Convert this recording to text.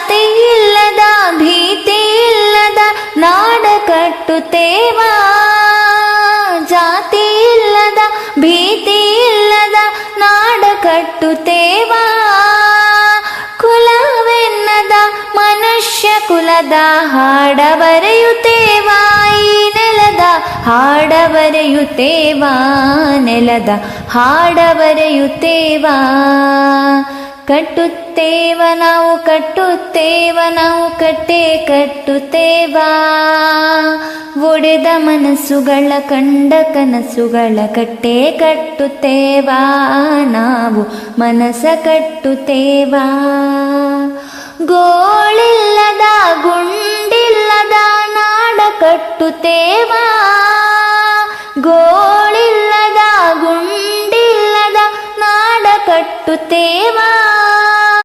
ಜಾತಿ ಇಲ್ಲದ ಭೀತಿ ಇಲ್ಲದ ನಾಡ ಕಟ್ಟುತ್ತೇವಾ. ಜಾತಿ ಇಲ್ಲದ ಭೀತಿ ಇಲ್ಲದ ನಾಡ ಕಟ್ಟುತ್ತೇವಾ. ಕುಲವೆನ್ನದ ಮನುಷ್ಯ ಕುಲದ ಹಾಡ ಬರೆಯುತ್ತೇವಾ. ಈ ನೆಲದ ಹಾಡ ಬರೆಯುತ್ತೇವಾ. ನೆಲದ ಹಾಡ ಬರೆಯುತ್ತೇವಾ. ಕಟ್ಟುತ್ತೇವ ನಾವು ಕಟ್ಟುತ್ತೇವ ನಾವು ಕಟ್ಟೆ ಕಟ್ಟುತ್ತೇವಾ. ಒಡೆದ ಮನಸ್ಸುಗಳ ಕಂಡ ಕನಸುಗಳ ಕಟ್ಟೆ ಕಟ್ಟುತ್ತೇವಾ. ನಾವು ಮನಸ ಕಟ್ಟುತ್ತೇವಾ. ಗೋಳಿಲ್ಲ